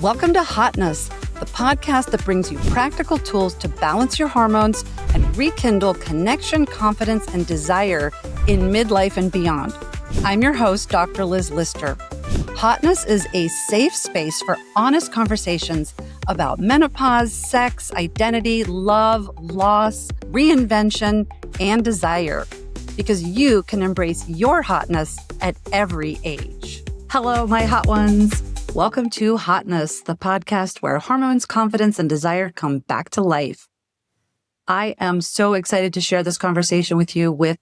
Welcome to Hotness, the podcast that brings you practical tools to balance your hormones and rekindle connection, confidence, and desire in midlife and beyond. I'm your host, Dr. Liz Lyster. Hotness is a safe space for honest conversations about menopause, sex, identity, love, loss, reinvention, and desire, because you can embrace your hotness at every age. Hello, my hot ones. Welcome to Hotness, the podcast where hormones, confidence, and desire come back to life. I am so excited to share this conversation with you with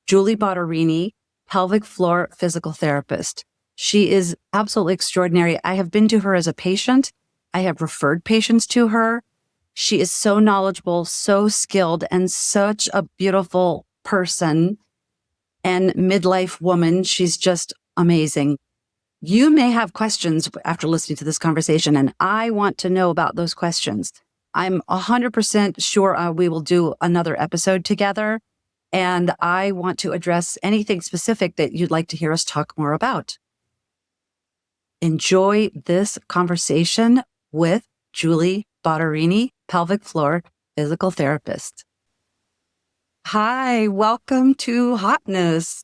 Julie Bottarini, pelvic floor physical therapist. She is absolutely extraordinary. I have been to her as a patient. I have referred patients to her. She is so knowledgeable, so skilled, and such a beautiful person and midlife woman. She's just amazing. You may have questions after listening to this conversation, and I want to know about those questions. I'm 100% sure we will do another episode together, and I want to address anything specific that you'd like to hear us talk more about. Enjoy this conversation with Julie Bottarini, pelvic floor physical therapist. Hi, welcome to Hotness.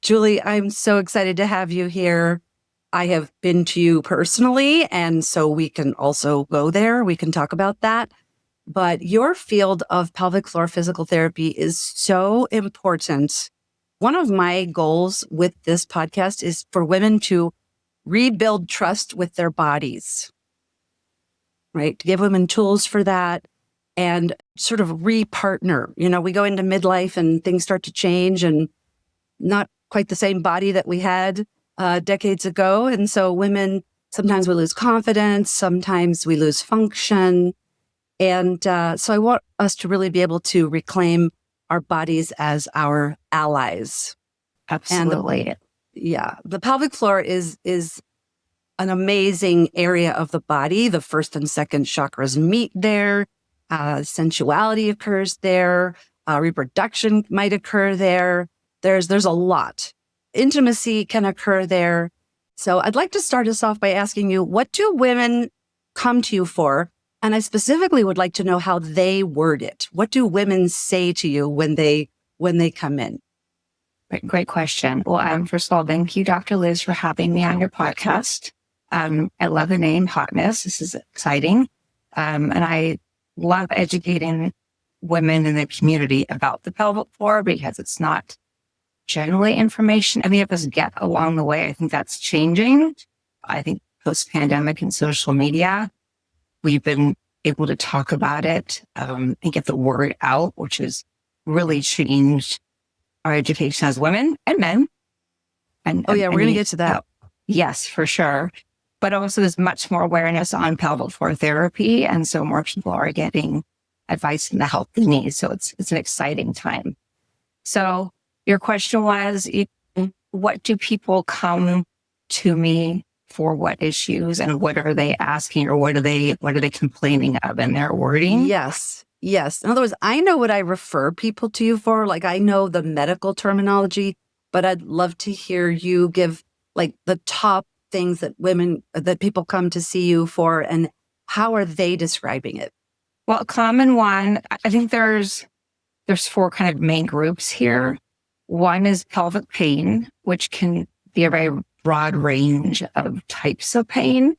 Julie, I'm so excited to have you here. I have been to you personally, and so we can also go there. We can talk about that. But your field of pelvic floor physical therapy is so important. One of my goals with this podcast is for women to rebuild trust with their bodies, right? To give women tools for that and sort of re-partner. You know, we go into midlife and things start to change and not quite the same body that we had decades ago. And so women, sometimes we lose confidence, sometimes we lose function. And so I want us to really be able to reclaim our bodies as our allies. Absolutely. And the pelvic floor is an amazing area of the body. The first and second chakras meet there. Sensuality occurs there. Reproduction might occur there. There's a lot. Intimacy can occur there. So I'd like to start us off by asking you, what do women come to you for? And I specifically would like to know how they word it. What do women say to you when they come in? Great question. Well, first of all, thank you, Dr. Liz, for having me on your podcast. I love the name Hotness. This is exciting. And I love educating women in the community about the pelvic floor because it's not generally information any of us get along the way. I think that's changing. I think post-pandemic and social media, we've been able to talk about it and get the word out, which has really changed our education as women and men. We're going to get to that. Yes, for sure. But also there's much more awareness on pelvic floor therapy. And so more people are getting advice and the help they need. So it's an exciting time. So your question was, what do people come to me for, what issues, and what are they asking, or what are they complaining of in their wording? Yes. In other words, I know what I refer people to you for. Like, I know the medical terminology, but I'd love to hear you give like the top things that people come to see you for, and how are they describing it? Well, a common one, I think there's four kind of main groups here. One is pelvic pain, which can be a very broad range of types of pain.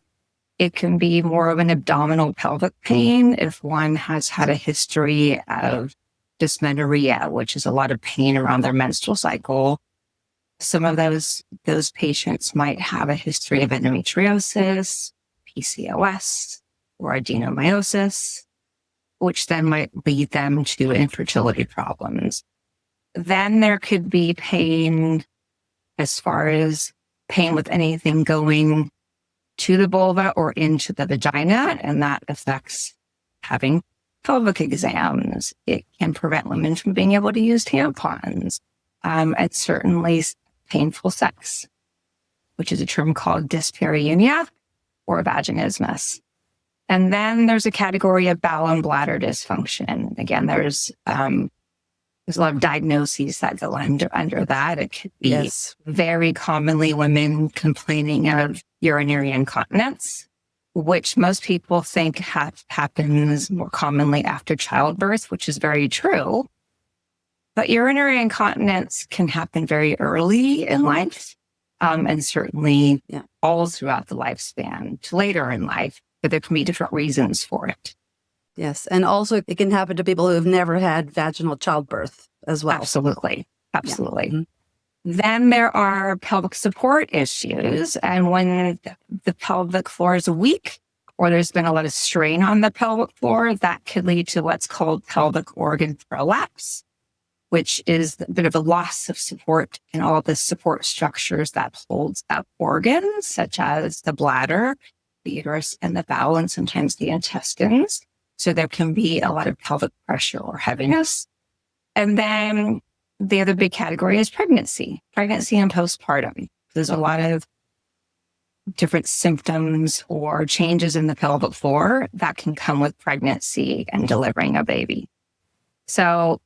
It can be more of an abdominal pelvic pain if one has had a history of dysmenorrhea, which is a lot of pain around their menstrual cycle. Some of those patients might have a history of endometriosis, PCOS, or adenomyosis, which then might lead them to infertility problems. Then there could be pain as far as pain with anything going to the vulva or into the vagina, and that affects having pelvic exams. It can prevent women from being able to use tampons, and certainly painful sex, which is a term called dyspareunia or vaginismus. And then there's a category of bowel and bladder dysfunction. Again, there's a lot of diagnoses that go under that. It could be very commonly women complaining of urinary incontinence, which most people think happens more commonly after childbirth, which is very true. But urinary incontinence can happen very early in life, and certainly all throughout the lifespan to later in life, but there can be different reasons for it. Yes. And also it can happen to people who have never had vaginal childbirth as well. Absolutely. Yeah. Mm-hmm. Then there are pelvic support issues. And when the pelvic floor is weak or there's been a lot of strain on the pelvic floor, that could lead to what's called pelvic organ prolapse, which is a bit of a loss of support in all the support structures that holds up organs, such as the bladder, the uterus, and the bowel, and sometimes the intestines. So there can be a lot of pelvic pressure or heaviness. And then the other big category is pregnancy and postpartum. There's a lot of different symptoms or changes in the pelvic floor that can come with pregnancy and delivering a baby. So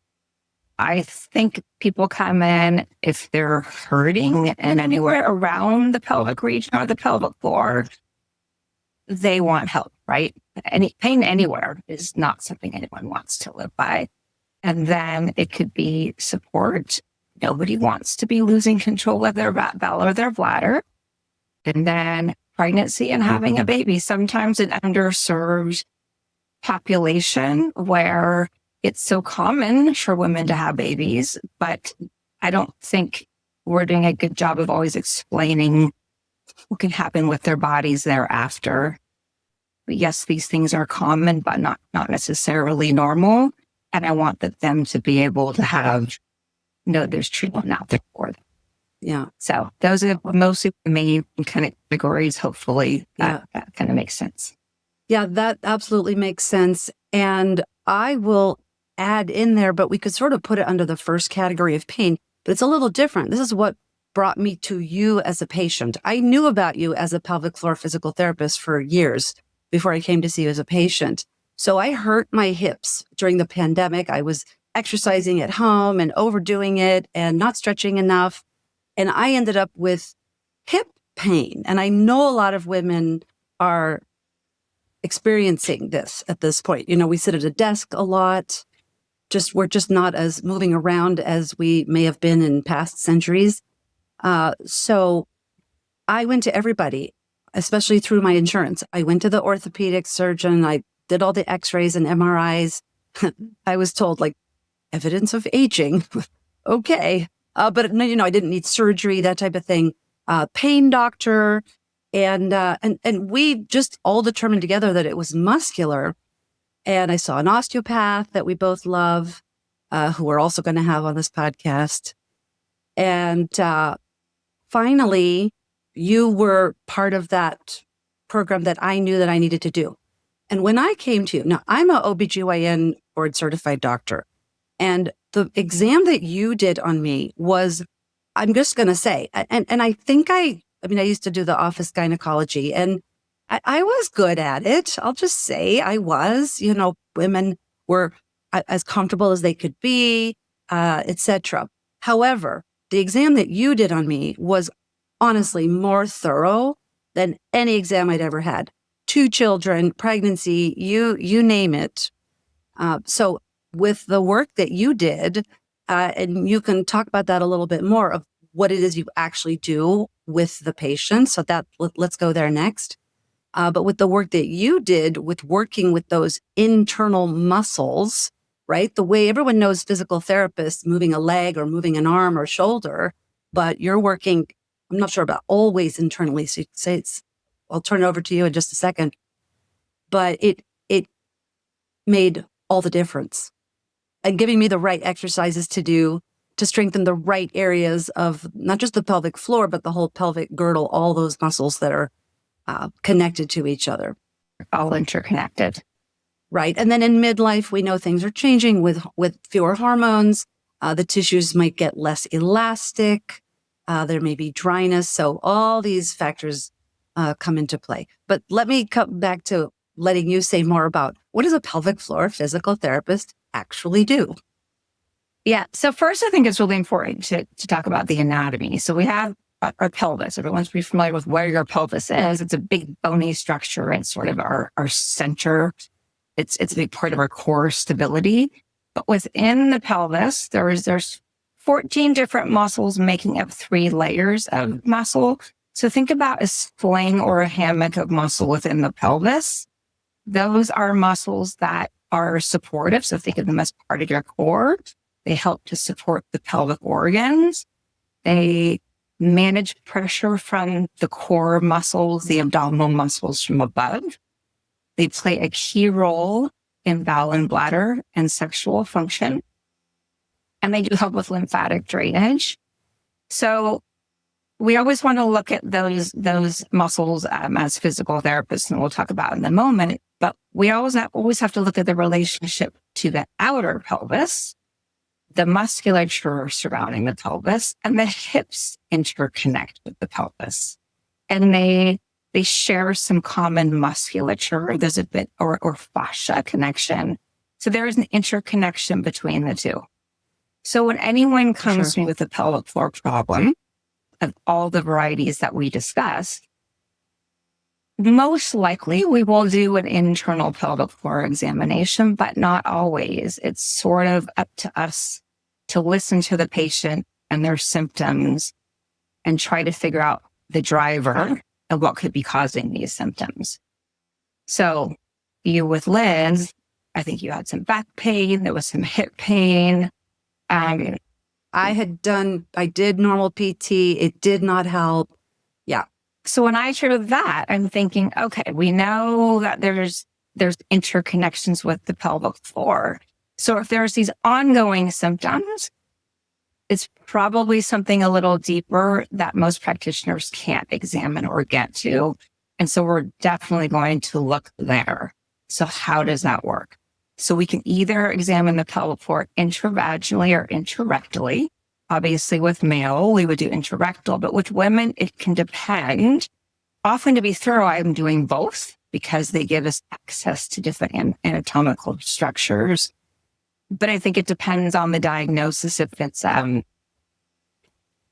I think people come in if they're hurting and anywhere around the pelvic region or the pelvic floor, they want help, right? Any pain anywhere is not something anyone wants to live by. And then it could be support. Nobody wants to be losing control of their bowel or their bladder. And then pregnancy and having a baby, sometimes an underserved population where it's so common for women to have babies, but I don't think we're doing a good job of always explaining what can happen with their bodies thereafter. But yes, these things are common, but not necessarily normal. And I want them to be able to have, there's treatment out there for them. Yeah. So those are mostly the main kind of categories. Hopefully that kind of makes sense. Yeah, that absolutely makes sense. And I will add in there, but we could sort of put it under the first category of pain, but it's a little different. This is what brought me to you as a patient. I knew about you as a pelvic floor physical therapist for years before I came to see you as a patient. So I hurt my hips during the pandemic. I was exercising at home and overdoing it and not stretching enough. And I ended up with hip pain. And I know a lot of women are experiencing this at this point. We sit at a desk a lot. We're just not as moving around as we may have been in past centuries. So I went to everybody, especially through my insurance. I went to the orthopedic surgeon. I did all the x-rays and MRIs. I was told evidence of aging. Okay. But no, I didn't need surgery, that type of thing. Pain doctor. And we just all determined together that it was muscular. And I saw an osteopath that we both love, who we're also going to have on this podcast. And finally, you were part of that program that I knew that I needed to do. And when I came to you, now I'm a OBGYN board certified doctor. And the exam that you did on me was, I'm just going to say, and I think I used to do the office gynecology and I was good at it. I'll just say I was, women were as comfortable as they could be, etc. However, the exam that you did on me was honestly more thorough than any exam I'd ever had. 2 children, pregnancy, you name it. So with the work that you did, and you can talk about that a little bit more of what it is you actually do with the patient. So let's go there next. But with the work that you did with working with those internal muscles, right? The way everyone knows physical therapists moving a leg or moving an arm or shoulder, but you're working, I'm not sure about always internally. So you could say I'll turn it over to you in just a second. But it made all the difference. And giving me the right exercises to do to strengthen the right areas of not just the pelvic floor, but the whole pelvic girdle, all those muscles that are connected to each other. All interconnected. Right. And then in midlife, we know things are changing with fewer hormones. The tissues might get less elastic. There may be dryness. So all these factors come into play. But let me come back to letting you say more about what does a pelvic floor physical therapist actually do? Yeah. So first, I think it's really important to talk about the anatomy. So we have our pelvis. Everyone's pretty familiar with where your pelvis is. It's a big bony structure. It's sort of our center. It's a big part of our core stability. But within the pelvis, there's 14 different muscles making up 3 layers of muscle. So think about a sling or a hammock of muscle within the pelvis. Those are muscles that are supportive. So think of them as part of your core. They help to support the pelvic organs. They manage pressure from the core muscles, the abdominal muscles from above. They play a key role in bowel and bladder and sexual function. And they do help with lymphatic drainage. So we always want to look at those muscles as physical therapists, and we'll talk about in a moment. But we always have to look at the relationship to the outer pelvis, the musculature surrounding the pelvis, and the hips interconnect with the pelvis. And they share some common musculature. There's a bit or fascia connection. So there is an interconnection between the two. So when anyone comes to me with a pelvic floor problem, of all the varieties that we discussed, most likely we will do an internal pelvic floor examination, but not always. It's sort of up to us to listen to the patient and their symptoms and try to figure out the driver of what could be causing these symptoms. So you with Liz, I think you had some back pain, there was some hip pain. I did normal PT. It did not help. Yeah. So when I hear that, I'm thinking, okay, we know that there's interconnections with the pelvic floor. So if there's these ongoing symptoms, it's probably something a little deeper that most practitioners can't examine or get to. And so we're definitely going to look there. So how does that work? So we can either examine the pelvic floor intravaginally or intrarectally. Obviously with male, we would do intrarectal, but with women, it can depend. Often to be thorough, I'm doing both because they give us access to different anatomical structures. But I think it depends on the diagnosis. If it's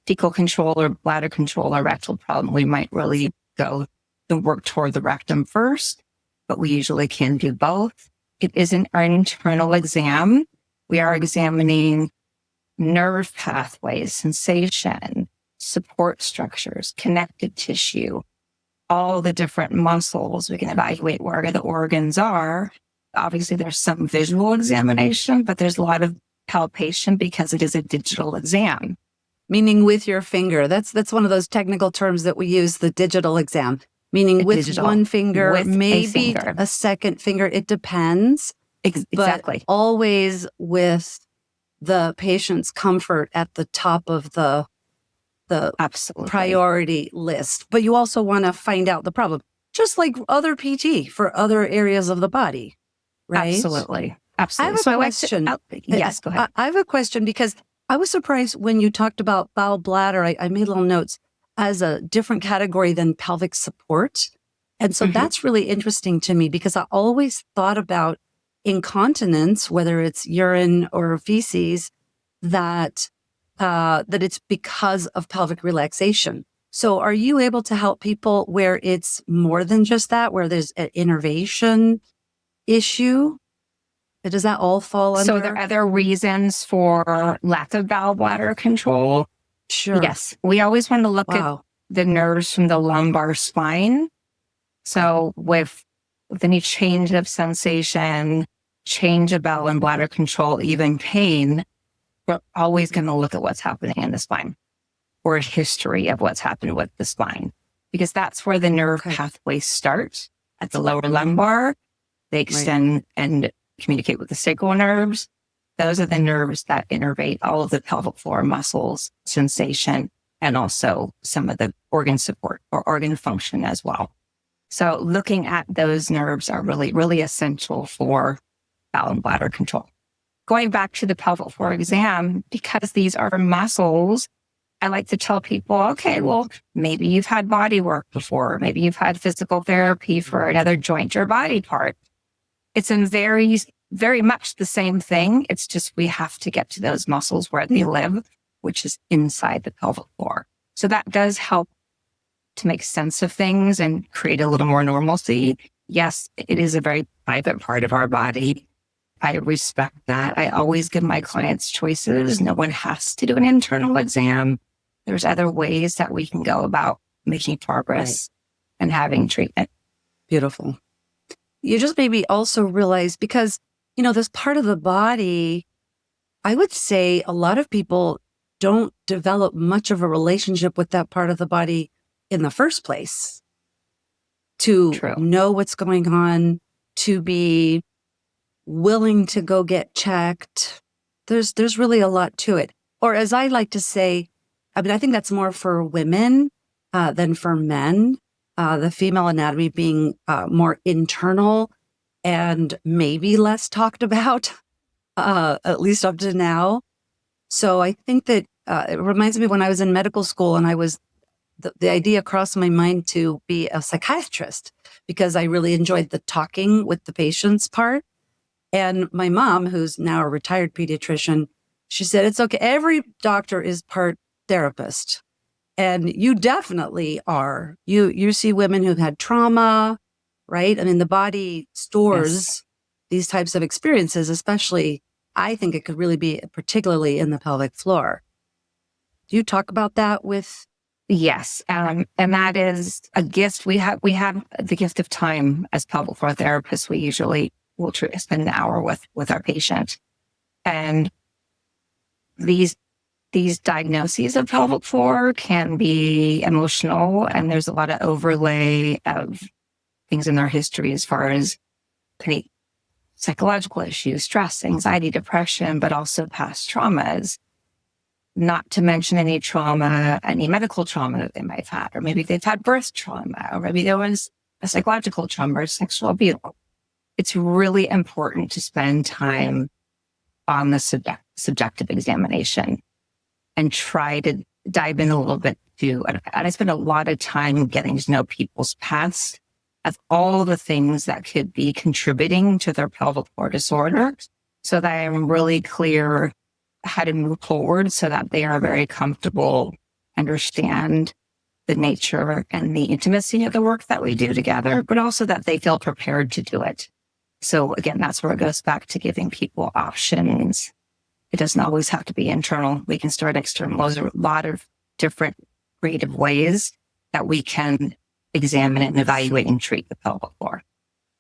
fecal control or bladder control or rectal problem, we might really go and work toward the rectum first, but we usually can do both. It isn't our internal exam. We are examining nerve pathways, sensation, support structures, connective tissue, all the different muscles. We can evaluate where the organs are. Obviously, there's some visual examination, but there's a lot of palpation because it is a digital exam. Meaning with your finger. That's one of those technical terms that we use, the digital exam. Meaning with digital, one finger, with maybe a second finger. It depends. Exactly. But always with the patient's comfort at the top of the Absolutely. Priority list. But you also want to find out the problem, just like other PT for other areas of the body, right? Absolutely. I have a question. Yes, go ahead. I have a question because I was surprised when you talked about bowel bladder. I made little notes as a different category than pelvic support. And so that's really interesting to me because I always thought about incontinence, whether it's urine or feces, that it's because of pelvic relaxation. So are you able to help people where it's more than just that, where there's an innervation issue? Does that all fall under? So there are other reasons for lack of bowel bladder control. Sure. Yes. We always want to look at the nerves from the lumbar spine. So with any change of sensation, change of bowel and bladder control, even pain, we're always going to look at what's happening in the spine or a history of what's happened with the spine, because that's where the nerve pathways start at the lower lumbar. They extend and communicate with the sacral nerves. Those are the nerves that innervate all of the pelvic floor muscles, sensation, and also some of the organ support or organ function as well. So looking at those nerves are really, really essential for bowel and bladder control. Going back to the pelvic floor exam, because these are muscles, I like to tell people, okay, well, maybe you've had body work before. Maybe you've had physical therapy for another joint or body part. It's in very, very much the same thing. It's just we have to get to those muscles where they live, which is inside the pelvic floor. So that does help to make sense of things and create a little more normalcy. Yes, it is a very private part of our body. I respect that. I always give my clients choices. No one has to do an internal exam. There's other ways that we can go about making progress and having treatment. Beautiful. You just made me also realize, because, this part of the body, I would say a lot of people don't develop much of a relationship with that part of the body in the first place, to know what's going on, to be willing to go get checked. There's really a lot to it. Or as I like to say, I think that's more for women than for men. The female anatomy being more internal and maybe less talked about, at least up to now. So I think that it reminds me when I was in medical school and the idea crossed my mind to be a psychiatrist, because I really enjoyed the talking with the patients part. And my mom, who's now a retired pediatrician, she said, it's okay. Every doctor is part therapist. And you definitely are. You see women who've had trauma, right? I mean, the body stores these types of experiences, especially, I think it could really be particularly in the pelvic floor. Do you talk about that with? Yes. And that is a gift. We have the gift of time as pelvic floor therapists. We usually will spend an hour with our patient. And these diagnoses of pelvic floor can be emotional, and there's a lot of overlay of things in their history as far as any psychological issues, stress, anxiety, depression, but also past traumas, not to mention any trauma, any medical trauma that they might have had, or maybe they've had birth trauma, or maybe there was a psychological trauma or sexual abuse. It's really important to spend time on the subjective examination and try to dive in a little bit too. And I spend a lot of time getting to know people's past, of all the things that could be contributing to their pelvic floor disorder, so that I'm really clear how to move forward so that they are very comfortable, understand the nature and the intimacy of the work that we do together, but also that they feel prepared to do it. So again, that's where it goes back to giving people options. It doesn't always have to be internal. We can start external. There's a lot of different creative ways that we can examine and evaluate and treat the pelvic floor.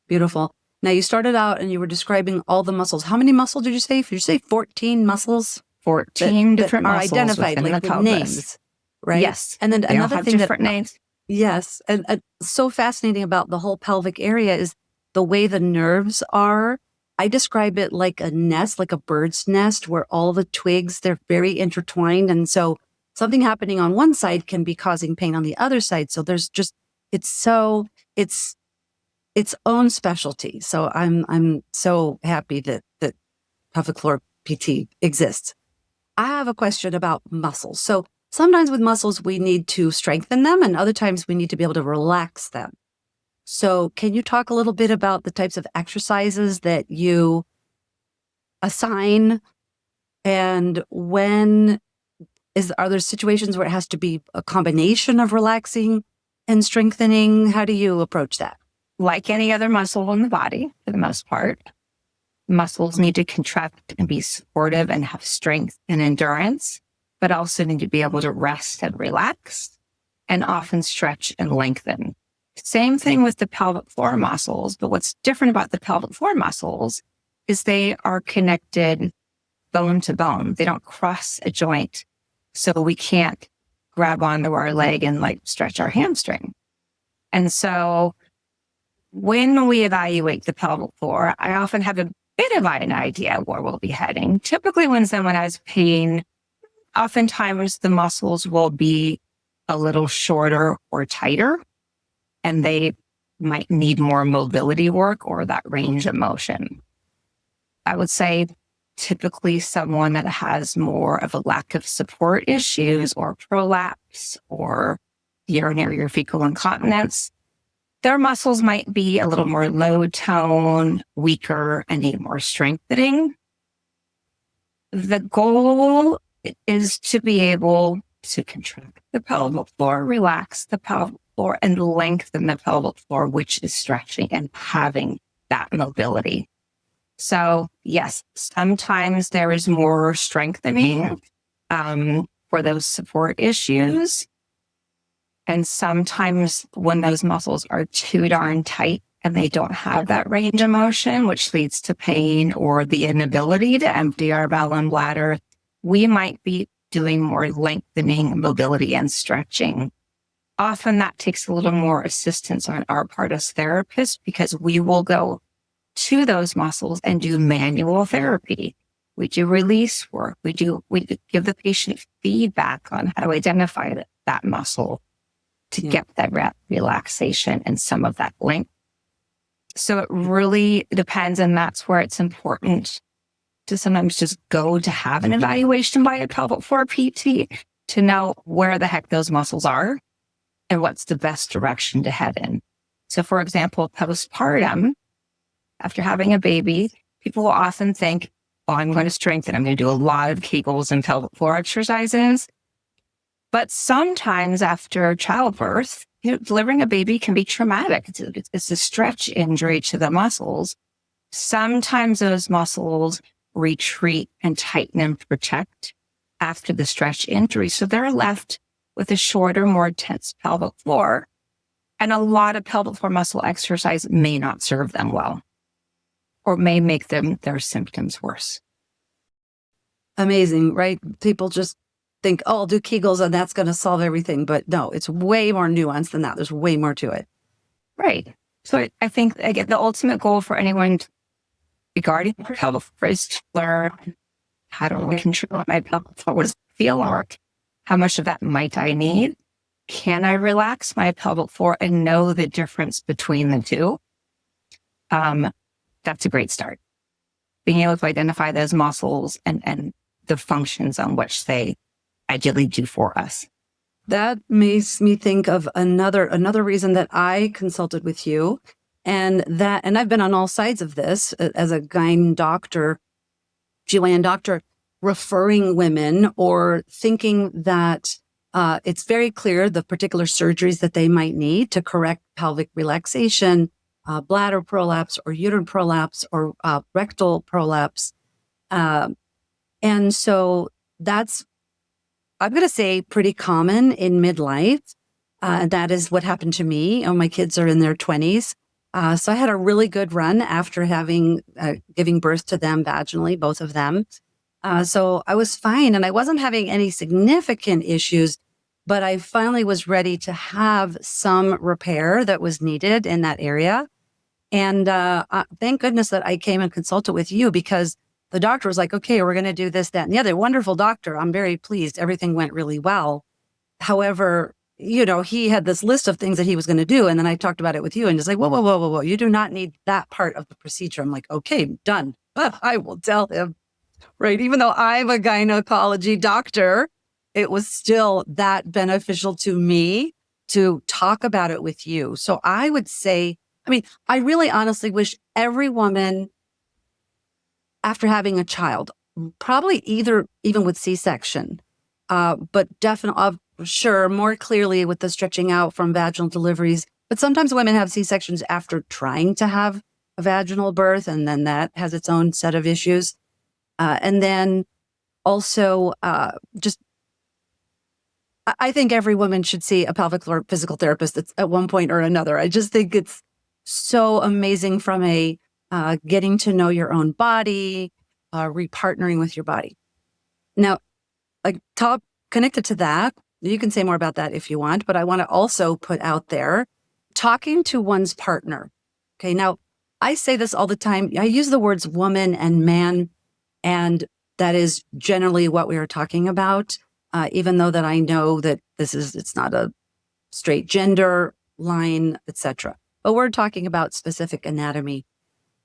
Beautiful. Now, you started out and you were describing all the muscles. How many muscles did you say? Did you say 14 muscles? 14 different are muscles identified, like with names, right? Yes. And then they another have thing different names. Yes. And so fascinating about the whole pelvic area is the way the nerves are. I describe it like a nest, like a bird's nest, where all the twigs, they're very intertwined. And so something happening on one side can be causing pain on the other side. So there's just, it's its own specialty. So I'm so happy that pelvic floor PT exists. I have a question about muscles. So sometimes with muscles, we need to strengthen them, and other times we need to be able to relax them. So can you talk a little bit about the types of exercises that you assign, and are there situations where it has to be a combination of relaxing and strengthening? How do you approach that? Like any other muscle in the body, for the most part, muscles need to contract and be supportive and have strength and endurance, but also need to be able to rest and relax, and often stretch and lengthen. Same thing with the pelvic floor muscles, but what's different about the pelvic floor muscles is they are connected bone to bone. They don't cross a joint, so we can't grab onto our leg and stretch our hamstring. And so when we evaluate the pelvic floor, I often have a bit of an idea where we'll be heading. Typically when someone has pain, oftentimes the muscles will be a little shorter or tighter, and they might need more mobility work or that range of motion. I would say typically someone that has more of a lack of support issues or prolapse or urinary or fecal incontinence, their muscles might be a little more low tone, weaker, and need more strengthening. The goal is to be able to contract the pelvic floor, relax the pelvic floor, and lengthen the pelvic floor, which is stretching and having that mobility. So yes, sometimes there is more strengthening for those support issues. And sometimes when those muscles are too darn tight and they don't have that range of motion, which leads to pain or the inability to empty our bowel and bladder, we might be doing more lengthening, mobility, and stretching. Often that takes a little more assistance on our part as therapists because we will go to those muscles and do manual therapy. We do release work. We give the patient feedback on how to identify that muscle to get that relaxation and some of that length. So it really depends. And that's where it's important to sometimes just go to have an evaluation by a pelvic floor PT to know where the heck those muscles are and what's the best direction to head in. So for example, postpartum, after having a baby, people will often think, oh, I'm going to strengthen. I'm going to do a lot of Kegels and pelvic floor exercises. But sometimes after childbirth, delivering a baby can be traumatic. It's a stretch injury to the muscles. Sometimes those muscles retreat and tighten and protect after the stretch injury. So they're left with a shorter, more tense pelvic floor. And a lot of pelvic floor muscle exercise may not serve them well or may make their symptoms worse. Amazing, right? People just think, oh, I'll do Kegels and that's going to solve everything. But no, it's way more nuanced than that. There's way more to it. Right. So I think, again, the ultimate goal for anyone regarding their pelvic floor is to learn how do I control my pelvic floor? What does it feel like? How much of that might I need? Can I relax my pelvic floor and know the difference between the two? That's a great start. Being able to identify those muscles and the functions on which they ideally do for us. That makes me think of another reason that I consulted with you, and I've been on all sides of this as a gyne doctor, GYN doctor, referring women or thinking that it's very clear the particular surgeries that they might need to correct pelvic relaxation, bladder prolapse or uterine prolapse or rectal prolapse. And so that's, I'm going to say, pretty common in midlife. That is what happened to me. My kids are in their 20s. So I had a really good run after giving birth to them vaginally, both of them. So I was fine and I wasn't having any significant issues, but I finally was ready to have some repair that was needed in that area. And thank goodness that I came and consulted with you, because the doctor was like, okay, we're going to do this, that, and the other. Wonderful doctor. I'm very pleased. Everything went really well. However, he had this list of things that he was going to do. And then I talked about it with you and just like, whoa. You do not need that part of the procedure. I'm like, okay, done. I will tell him, right? Even though I'm a gynecology doctor, it was still that beneficial to me to talk about it with you. So I would say, I really honestly wish every woman after having a child, probably even with C-section, but definitely, sure, more clearly with the stretching out from vaginal deliveries. But sometimes women have C-sections after trying to have a vaginal birth, and then that has its own set of issues. And then also I think every woman should see a pelvic floor physical therapist at one point or another. I just think it's so amazing from a getting to know your own body, repartnering with your body. Now, connected to that, you can say more about that if you want, but I want to also put out there, talking to one's partner. Okay, now I say this all the time. I use the words woman and man, and that is generally what we are talking about, even though that I know that it's not a straight gender line, etc. But we're talking about specific anatomy.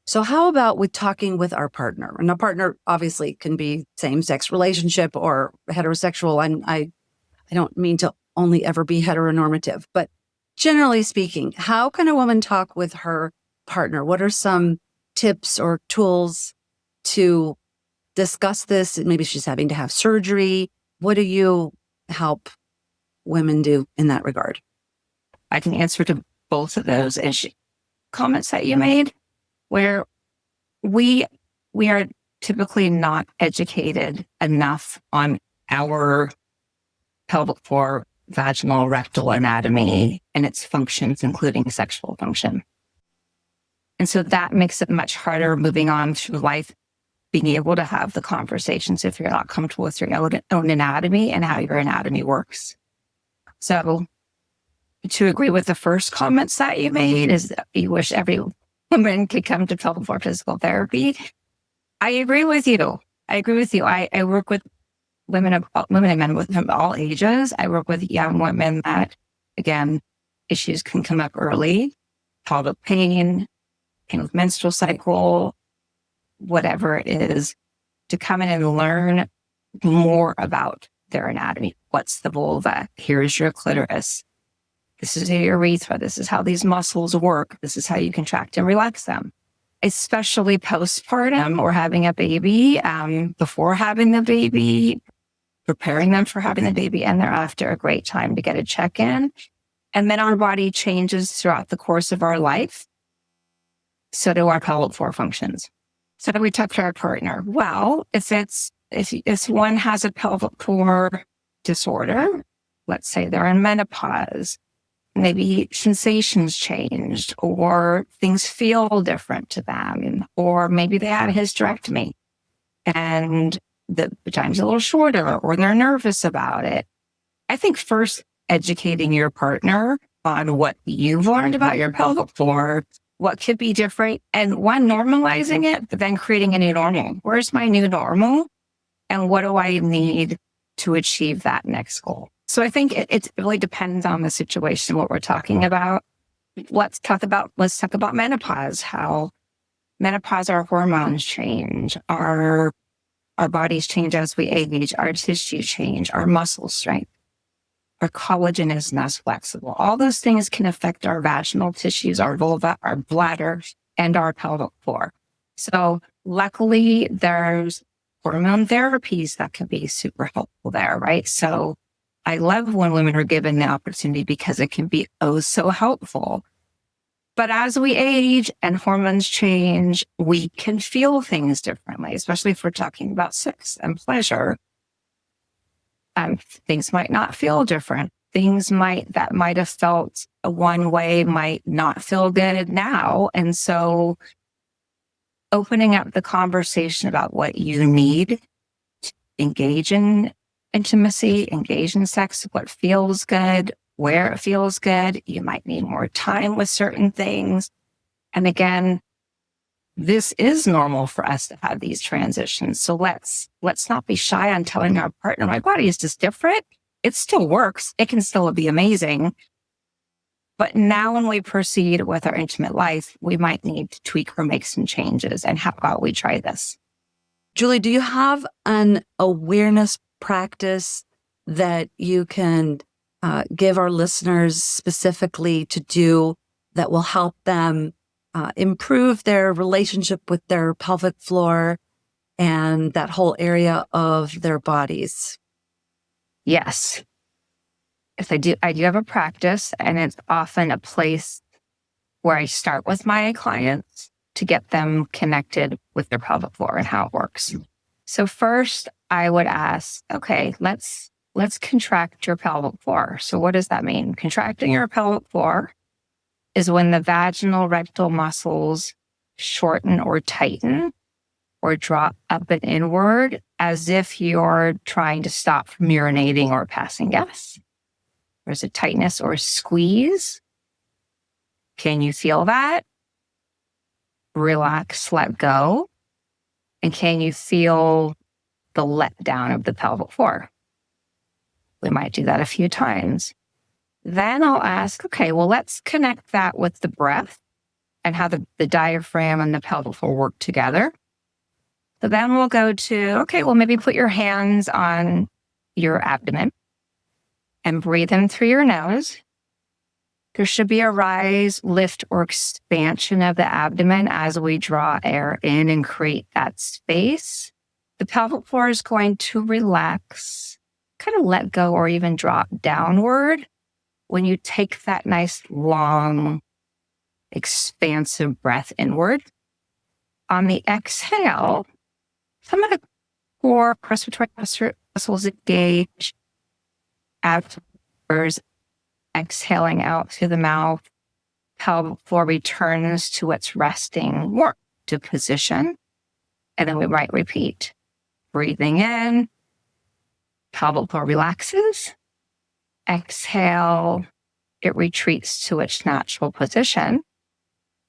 So how about with talking with our partner? And a partner obviously can be same-sex relationship or heterosexual. I don't mean to only ever be heteronormative, but generally speaking, how can a woman talk with her partner? What are some tips or tools to discuss this? Maybe she's having to have surgery. What do you help women do in that regard? I can answer to both of those comments that you made, where we are typically not educated enough on our pelvic floor, vaginal, rectal anatomy and its functions, including sexual function. And so that makes it much harder moving on through life, being able to have the conversations if you're not comfortable with your own anatomy and how your anatomy works. So to agree with the first comments that you made is that you wish every woman could come to pelvic floor physical therapy. I agree with you. I work with women and men with all ages. I work with young women that, again, issues can come up early, pelvic pain with menstrual cycle, whatever it is, to come in and learn more about their anatomy. What's the vulva? Here's your clitoris. This is your urethra. This is how these muscles work. This is how you contract and relax them. Especially postpartum or having a baby, before having the baby, preparing them for having the baby, and thereafter, a great time to get a check-in. And then our body changes throughout the course of our life. So do our pelvic floor functions. So do we talk to our partner? Well, if one has a pelvic floor disorder, let's say they're in menopause, maybe sensations changed, or things feel different to them, or maybe they had a hysterectomy and the time's a little shorter, or they're nervous about it. I think first educating your partner on what you've learned about your pelvic floor, what could be different, and one, normalizing it, but then creating a new normal. Where's my new normal? And what do I need to achieve that next goal? So I think it really depends on the situation, what we're talking about. Let's talk about menopause, how menopause, our hormones change, our bodies change as we age, our tissue change, our muscle strength, our collagen is less flexible. All those things can affect our vaginal tissues, our vulva, our bladder, and our pelvic floor. So luckily, there's hormone therapies that can be super helpful there, right? So I love when women are given the opportunity because it can be oh so helpful. But as we age and hormones change, we can feel things differently, especially if we're talking about sex and pleasure. Things might not feel different. Things that might have felt one way might not feel good now. And so opening up the conversation about what you need to engage in intimacy, engage in sex, what feels good, where it feels good. You might need more time with certain things. And again, this is normal for us to have these transitions. So let's not be shy on telling our partner, my body is just different. It still works. It can still be amazing. But now when we proceed with our intimate life, we might need to tweak or make some changes. And how about we try this? Julie, do you have an awareness practice that you can give our listeners specifically to do that will help them improve their relationship with their pelvic floor and that whole area of their bodies? Yes. If I do have a practice, and it's often a place where I start with my clients to get them connected with their pelvic floor and how it works. So first I would ask, okay, let's contract your pelvic floor. So what does that mean? Contracting your pelvic floor is when the vaginal rectal muscles shorten or tighten or drop up and inward as if you're trying to stop from urinating or passing gas. There's a tightness or squeeze. Can you feel that? Relax, let go. And can you feel the letdown of the pelvic floor? We might do that a few times. Then I'll ask, okay, well, let's connect that with the breath and how the diaphragm and the pelvic floor work together. So then we'll go to, okay, well, maybe put your hands on your abdomen and breathe in through your nose. There should be a rise, lift, or expansion of the abdomen as we draw air in and create that space. The pelvic floor is going to relax kind of let go or even drop downward when you take that nice, long, expansive breath inward. On the exhale, some of the core respiratory muscles engage. Afterwards, exhaling out through the mouth, pelvic floor returns to its resting warm to position. And then we might repeat. Breathing in, pelvic floor relaxes. Exhale, it retreats to its natural position.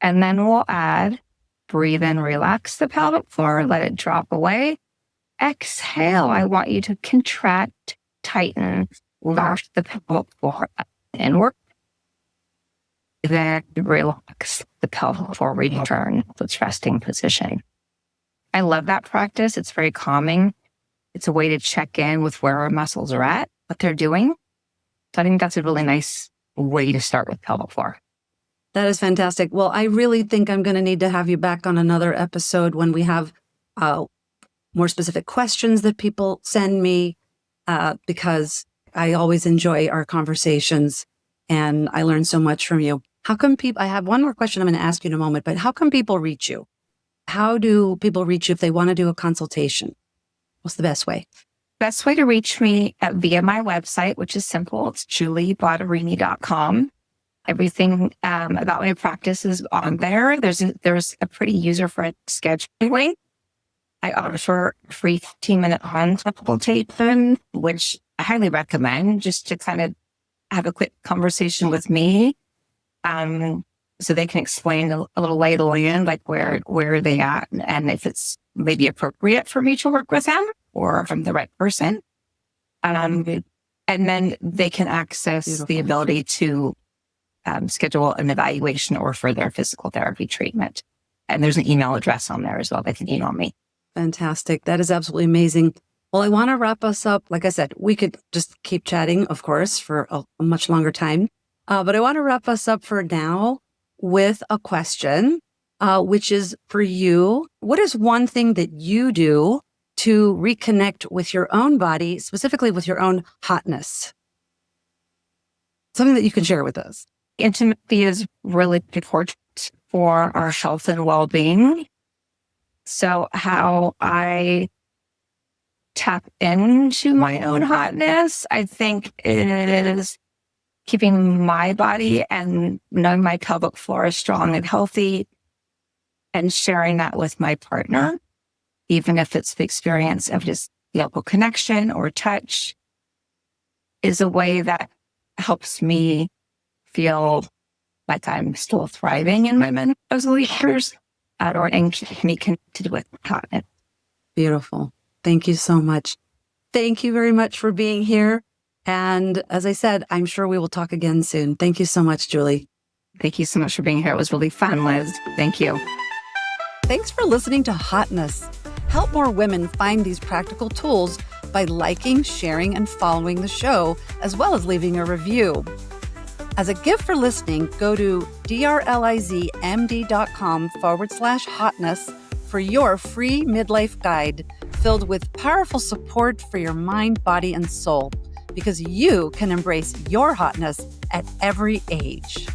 And then we'll add, breathe in, relax the pelvic floor, let it drop away. Exhale, I want you to contract, tighten, lash the pelvic floor inward. Then relax the pelvic floor, return to its resting position. I love that practice. It's very calming. It's a way to check in with where our muscles are at, what they're doing. So I think that's a really nice way to start with pelvic floor. That is fantastic. Well, I really think I'm going to need to have you back on another episode when we have more specific questions that people send me, because I always enjoy our conversations and I learn so much from you. How come people, I have one more question I'm going to ask you in a moment, but how can people reach you? How do people reach you if they want to do a consultation? What's the best way? Best way to reach me via my website, which is simple. It's juliebottarini.com. Everything about my practice is on there. There's a pretty user-friendly scheduling. I offer a free 15-minute consultation, which I highly recommend, just to kind of have a quick conversation with me, so they can explain a little lay of the land, like where are they at, and if it's maybe appropriate for me to work with them or if I'm the right person. And then they can access the ability to schedule an evaluation or further physical therapy treatment. And there's an email address on there as well. They can email me. Fantastic. That is absolutely amazing. Well, I want to wrap us up. Like I said, we could just keep chatting, of course, for a much longer time. But I want to wrap us up for now with a question, which is for you. What is one thing that you do to reconnect with your own body, specifically with your own hotness? Something that you can share with us. Intimacy is really important for our health and well-being. So how I tap into my own hotness, I think it is keeping my body and knowing my pelvic floor is strong and healthy and sharing that with my partner, even if it's the experience of just local connection or touch, is a way that helps me feel like I'm still thriving in my menopausal years, and keep me connected with hotness. Beautiful. Thank you so much. Thank you very much for being here. And as I said, I'm sure we will talk again soon. Thank you so much, Julie. Thank you so much for being here. It was really fun, Liz. Thank you. Thanks for listening to Hotness. Help more women find these practical tools by liking, sharing, and following the show, as well as leaving a review. As a gift for listening, go to drlizmd.com/hotness for your free midlife guide filled with powerful support for your mind, body, and soul, because you can embrace your hotness at every age.